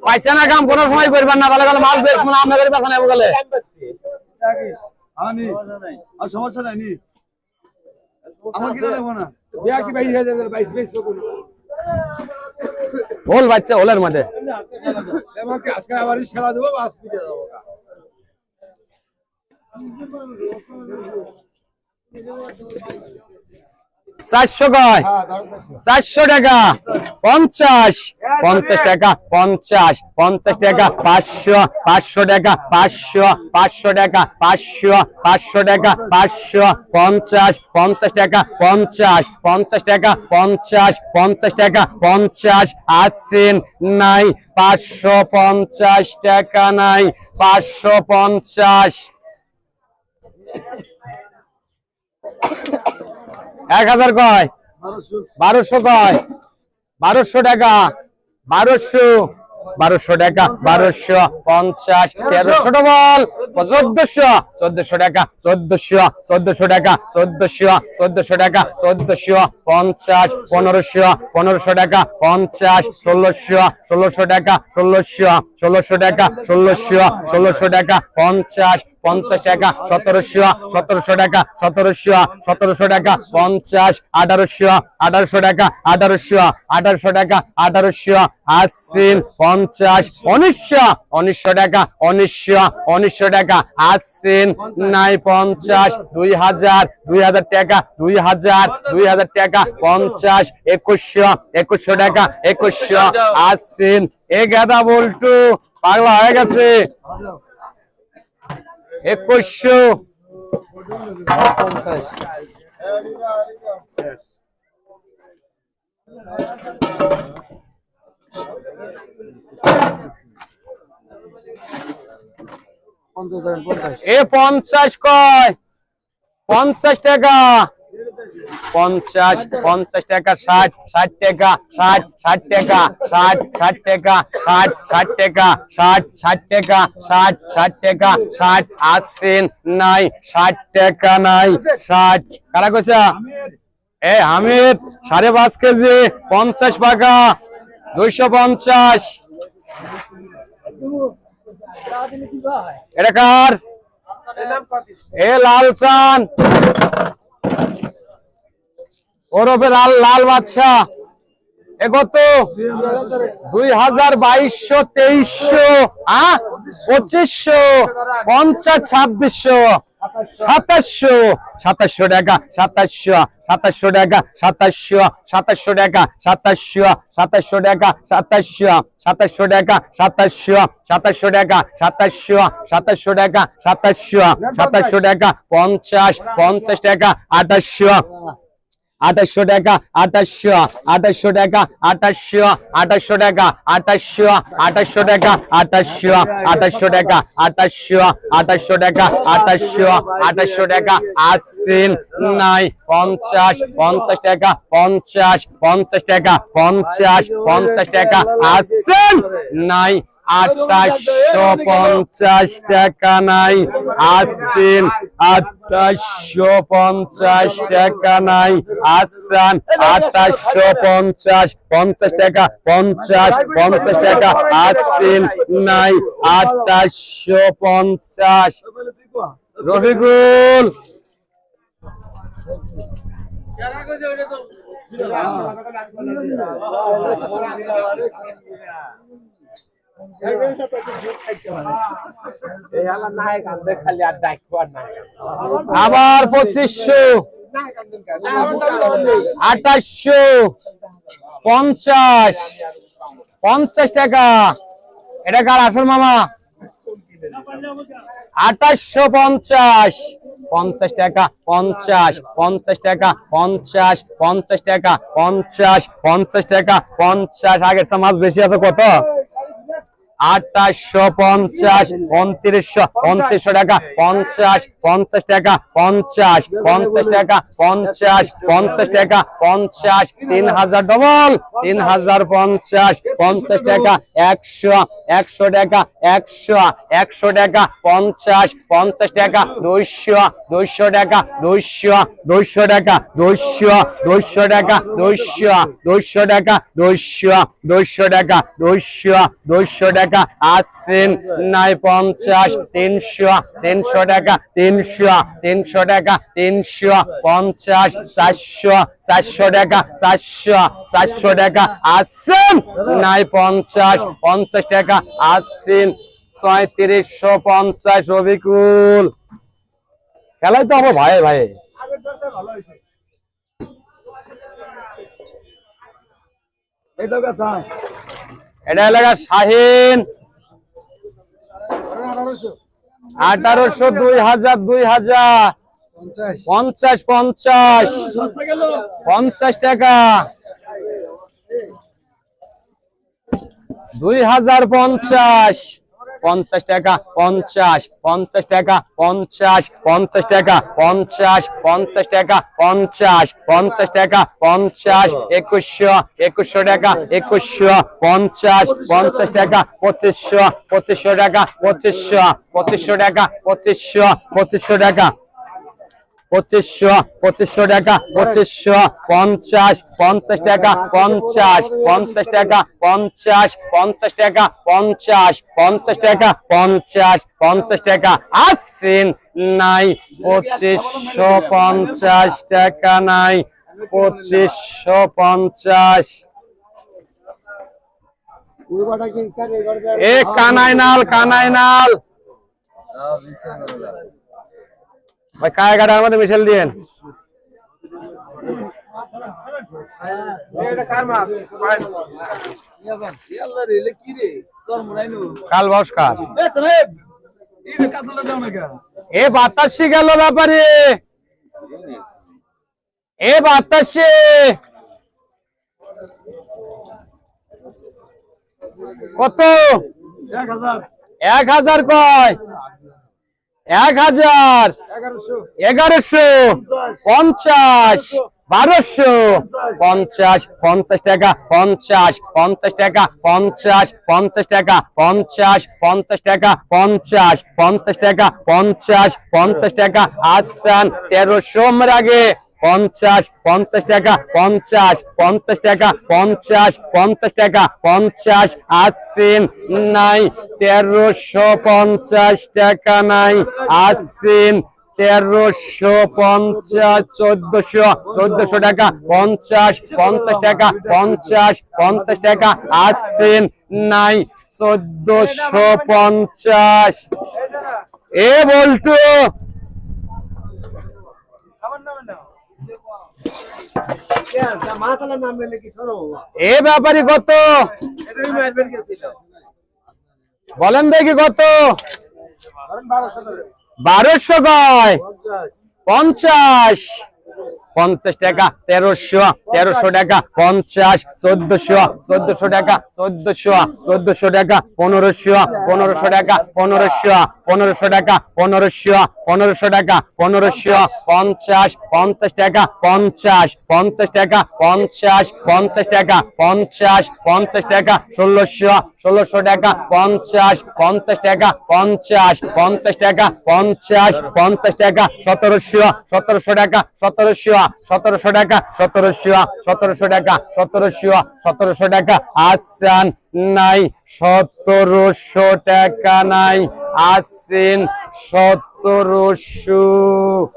পয়সা না কাম কোনো সময় করবেন না, ভালো ভালো মাল বেশ মানে আপনাদের পেছনে নেবো গেলে সমস্যা নাই আমার কিনে নেবো না বিয়া কি 22,000 22 হোল বাচ্চা হোলের মধ্যে আজকে আবার খেলা দেবো বাস পিটে যাবো 400 কয় 400 টাকা 50 50 টাকা 50 50 টাকা 500 500 টাকা 500 500 টাকা 500 500 টাকা 500 50 50 টাকা 50 50 টাকা 50 50 টাকা 50 আসেন নাই 550 টাকা নাই 550 1000 কয় 1200 কয় 1200 টাকা 1200 টাকা 1250 1300 বল 1400 টাকা 1400 টাকা 1400 টাকা 1450 1500 টাকা 50 1600 টাকা 1600 টাকা 1600 টাকা 50 50 টাকা 1700 টাকা 1700 টাকা 50 1800 টাকা 1800 টাকা 1800 আসিন 50 1900 টাকা 1900 টাকা আসিন নাই 50 2000 টাকা 2000 টাকা 50 2100 টাকা 2100 আসিন এ গাদা বল্টু পাগলা হয়ে গেছে 2150 এ 50 কয় 50 টাকা 50 টাকা 60 টাকা 60 টাকা 60 টাকা 60 টাকা 60 টাকা 60 টাকা 60 আসেন নাই 60 টাকা নাই 60 কারা কইছে এ হামিদ 5.5 কেজি 50 টাকা 250 এটা কার এ লালচান ওরফে লাল বাদশা এ কত 2000 2200 2300 2500 50 2600 2700 টাকা 2700 টাকা 2700 টাকা 2700 টাকা 2700 টাকা 2700 টাকা 2700 টাকা 2700 টাকা 50 টাকা 2800 টাকা 2800 টাকা 2800 টাকা 2800 টাকা 2800 টাকা 2800 টাকা 2800 টাকা আসেন নাই 50 টাকা 50 টাকা 50 টাকা আসেন নাই 2850 টাকা নাই আসেন 2850 টাকা নাই আসান 2850 টাকা 50 টাকা আসেন নাই 2850 রফিকুল আবার 2500 2850 টাকা এটা কার আসল মামা 2850 টাকা 50 টাকা 50 টাকা 50 টাকা 50 আগের মাছ বেশি আছে কত 2850 2900 টাকা 50 50 টাকা 50 50 টাকা 50 50 টাকা 50 3000 ডবল 3050 50 টাকা 100 100 টাকা 100 100 টাকা 50 50 টাকা 200 200 টাকা 200 200 টাকা 200 200 টাকা 200 200 টাকা 200 200 টাকা 200 200 টাকা আসেন নাই 50 300 300 টাকা 300 300 টাকা 300 50 400 400 টাকা 400 400 টাকা আসেন নাই 50 50 টাকা আসেন 3750 রবিকুল খেলাই তো আমার ভাই ভাই এটা কাছে এটা এলাকা শাহিন 1800 2000 2000 50 50 সস্তা গেল 50 টাকা 2050 50 টাকা 50 50 টাকা 50 50 টাকা 50 50 টাকা 50 50 টাকা 50 2100 2100 টাকা 2100 50 50 টাকা 2500 2500 টাকা 2500 2500 টাকা 2500 2500 টাকা 2500 2500 টাকা 2500 50 50 টাকা 50 50 টাকা 50 50 টাকা 50 50 টাকা 50 50 টাকা আসেন নাই 2550 টাকা নাই 2550 এ কানাই নাল ভাই কায় গাড়ার মধ্যে মিশেল দিয়েন কাল বস্কার এ বাতাসি গেল ব্যাপারে এ বাতাসে কত 1000 কয় 1000 1100 50 1200 50 50 টাকা 50 50 টাকা 50 50 টাকা 50 50 টাকা 50 50 টাকা 50 50 টাকা আসান 1300 মের আগে 50 50 টাকা 50 50 টাকা 50 50 টাকা 50 আসেন নাই 1350 টাকা নাই আসেন 1350 1400 টাকা 50 50 টাকা 50 50 টাকা আসেন নাই 1450 এ বলতো এ ব্যাপারী কত বলেন দেখি কত 1200 কয় 50 50 টাকা 1300 টাকা 50 1400 টাকা 1400 টাকা 1500 টাকা 1500 টাকা 1500 টাকা 1500 50 50 টাকা 50 50 টাকা 50 50 টাকা 50 50 টাকা 1600 টাকা 50 50 টাকা 50 50 টাকা 50 50 টাকা 1700 টাকা 1700 টাকা 1700 টাকা 1700 টাকা আসেন নাই 1700 টাকা নাই আসেন 1700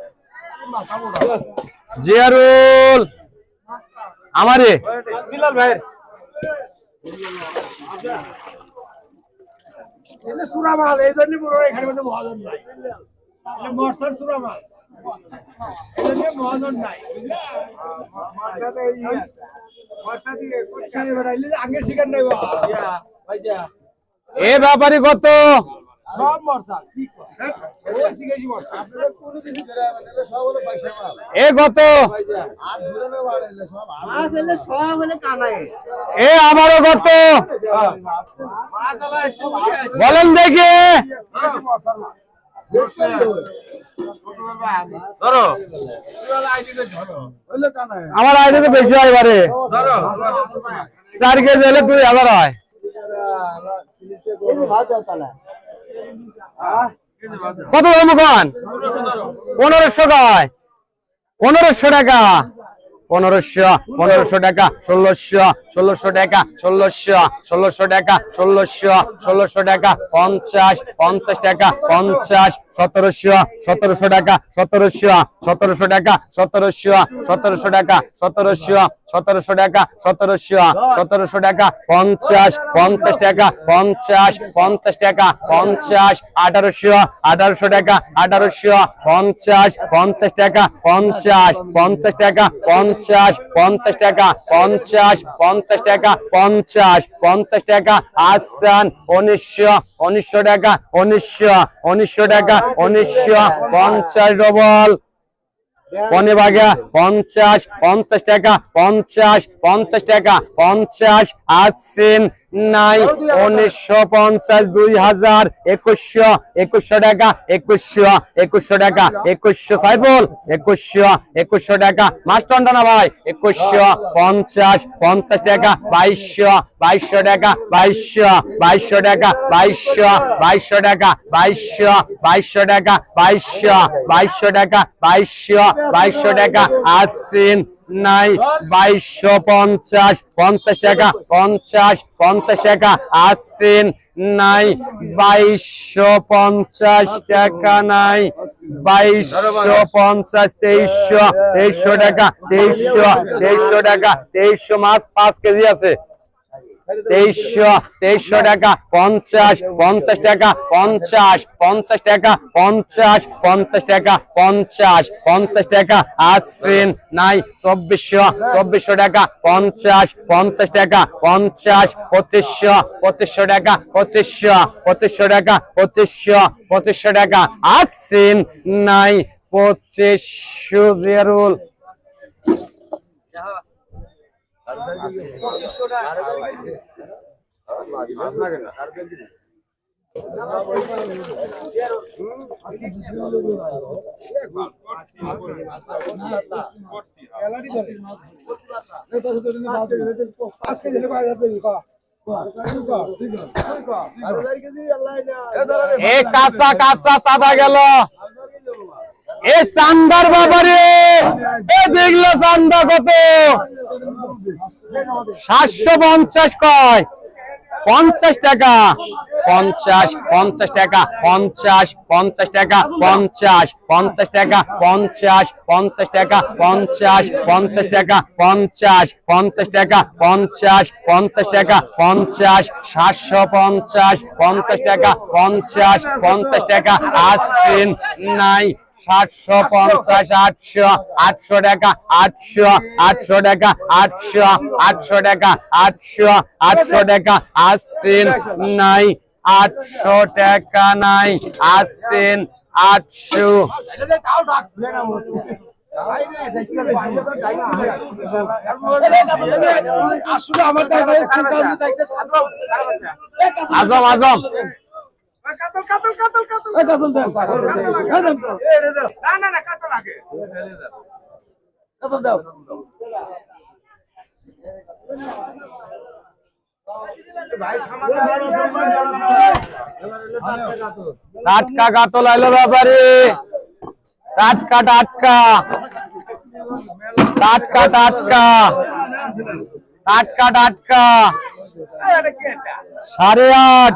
জিয়ারুল আমারে বিলাল ভাই এটা সুরামাল এই জন্য পুরো এখানে মধ্যে মহাজন নাই এটা মরসার সুরামাল এটা মহাজন নাই মরসাতে এই মরসা দিয়ে কোথায় বেড়াইলে আগে শিকার নাই ভাই যা এ ব্যাপারে কত সব মরসাল ঠিক ওই শিখেছি মরসাল আপনাদের পুরো কিছু ধরে সব হলো পয়সা মাল এ কত আর ঘুরে না বাড়াইলে সব মাছ এলে সব হলে কানায় এ আবারও কত মাছ আলাই সব বলেন দেখি মরসাল মাছ ধরো হলো কানায় আমার আইডি তো বেশি হয় এবারে ধরো 4 কেজি হলে 2000 হয় কত দাম কোন 1500 কয় 1500 টাকা 1500 টাকা 1600 টাকা 1600 টাকা 1600 টাকা 50 টাকা 50 1700 টাকা 1700 টাকা 1700 টাকা 1700 টাকা 1700 টাকা 50 টাকা 50 টাকা 1800 টাকা 50 টাকা 50 টাকা 50 টাকা 50 টাকা 50 টাকা আসান 1900 টাকা 1900 টাকা 50 ডবল পনে ভাগা 50 টাকা 50 টাকা 50 আসছেন নাই 1950 2000 2100 টাকা 2100 টাকা 2100 সাইবল 2100 টাকা মাস্টার না ভাই 2150 টাকা 2200 টাকা 2200 টাকা 2200 টাকা 2200 টাকা 2200 টাকা 2200 টাকা আসছেন নাই 2250 টাকা 50 টাকা আসছেন নাই 2250 টাকা নাই 2250 2300 টাকা 2300 টাকা 2300 মাছ 5 কেজি আছে 2300 টাকা 50 টাকা 50 টাকা 50 টাকা 50 টাকা আসছেন নাই 2400 টাকা 50 টাকা 2500 টাকা 2500 টাকা 2500 টাকা আসছেন নাই 2500 জেরুল কাঁচা কাঁচা সাদা গেল এ চান্দার বাবারে এ দেখলো চান্দা কত 750 কয় 50 টাকা 50 টাকা 50 টাকা 50 টাকা 50 টাকা 50 টাকা 50 টাকা 50 টাকা 750 টাকা 50 টাকা আসছেন নাই 750 800 টাকা 800 টাকা 800 টাকা 800 টাকা আসছেন নাই 800 টাকা নাই আসছেন 800 আজম আজম টাটকা কাতল আইলো ব্যাপারে টাটকা টাটকা টাটকা টাটকা টাটকা টাটকা 8.5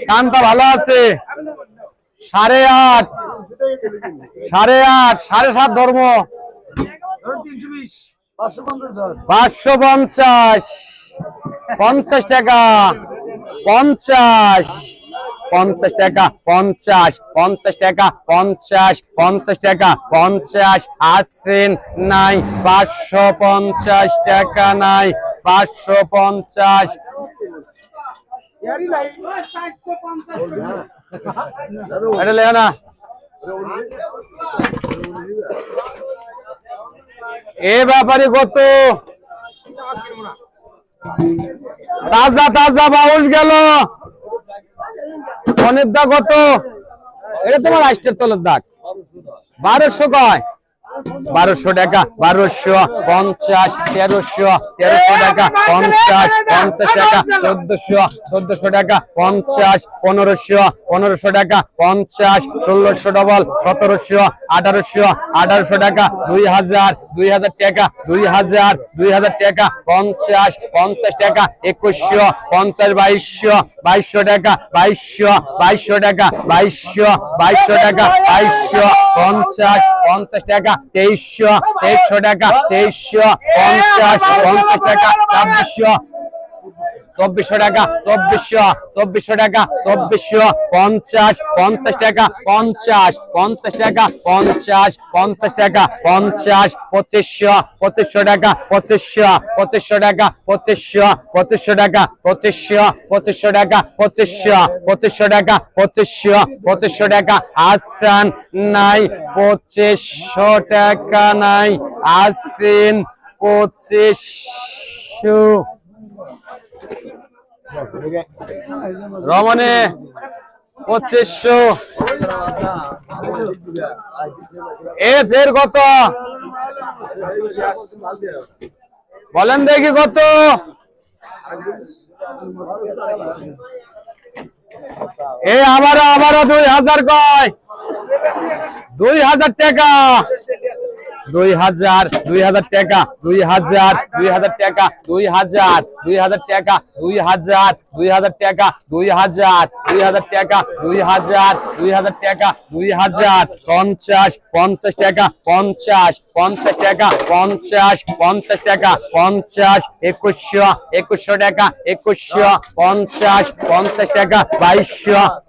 কানটা ভালো আছে 8.5 8.5 ধর্ম 550 50 টাকা 50 টাকা 50 টাকা 50 টাকা 50 আসছেন নাই 550 টাকা নাই 550 ইয়ারি নাই এটা লেখা না এ ব্যাপারে কত তাজা তাজা বাউল গেল অনেক দাগ কত এটা তোমার রাষ্ট্রের তলের দাগ 1200 কয় 1200 টাকা 1250 1300 টাকা 50 টাকা 1400 টাকা 50 1500 টাকা 50 1600 ডবল 1700 1800 টাকা 2000 টাকা 2000 টাকা 50 টাকা 2100 50 2200 টাকা 2200 টাকা 2200 টাকা 50 টাকা 2300 টাকা 2350 টাকা 2400 টাকা 2400 টাকা 2450 টাকা 50 টাকা 50 টাকা 50 2500 টাকা 2500 টাকা 2500 টাকা 2500 টাকা 2500 টাকা 2500 টাকা আসান নাই 2500 টাকা নাই আসেন 2500 রমনে 2500 এ ফের কত বলেন দেখি কত এ আবারও 2000 কয় 2000 টাকা 2000 টাকা 2000 টাকা 2000 টাকা 2000 টাকা 2000 টাকা 2000 টাকা 50 টাকা 50 টাকা 50 টাকা 50 2100 টাকা 50 টাকা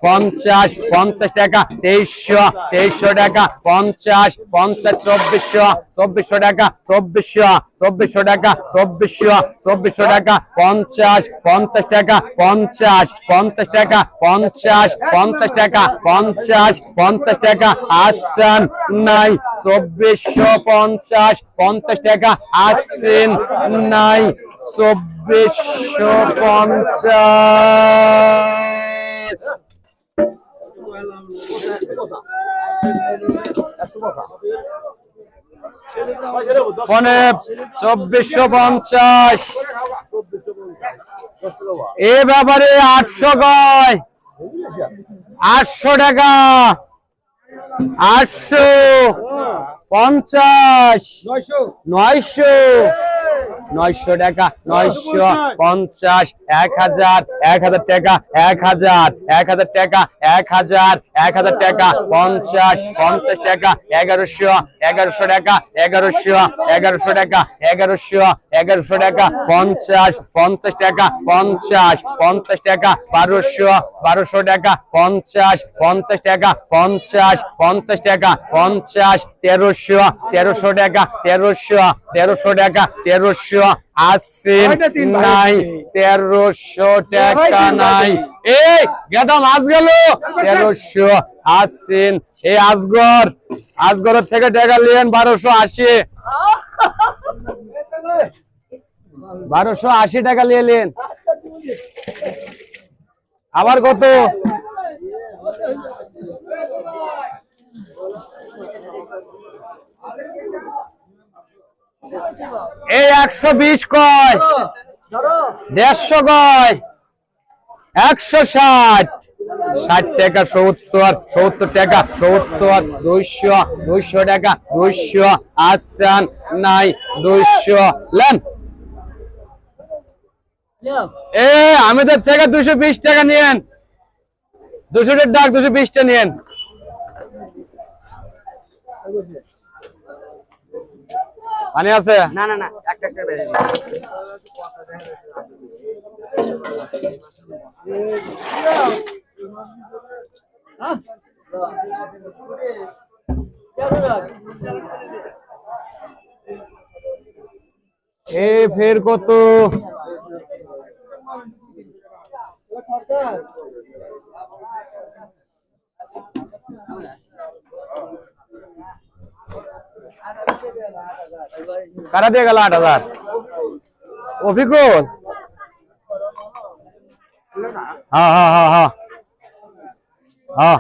2200 টাকা 2300 টাকা 50 2400 টাকা 2400 টাকা 2400 টাকা 50 টাকা 50 টাকা 50 টাকা 50 টাকা আসেন নাই 2450 টাকা আসেন নাই 2450 2450 এ ব্যাপারে 800 কয় 800 টাকা 850 900 টাকা 950 1000 টাকা 1000 টাকা 1000 টাকা 50 টাকা 1100 টাকা 1100 টাকা 1100 টাকা 50 টাকা 50 টাকা 1200 টাকা 50 টাকা 50 টাকা 50 1300 টাকা 1300 টাকা 1300 আসেন নাই 1300 টাকা নাই এই গেদা মাছ গেল 1300 আসেন এই আজগরের থেকে টাকা নিয়েন 1280 টাকা নিয়ে নেন আবার কত এই 120 কয় 150 কয় 160 টাকা 70 টাকা 200 টাকা 200 আসেন নাই 200 লেন এ আমাদের থেকে 220 টাকা নিয়েন 200 টাকা ডাক 220 টা নিয়েন পানি আছে না একটা বেশি এ ফের কত কারা দিয়ে গেল 8,000? অভিজ্ঞল। হ্যাঁ হ্যাঁ হ্যাঁ হ্যাঁ হ্যাঁ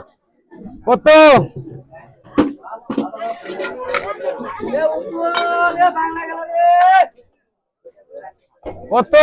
কত? কত?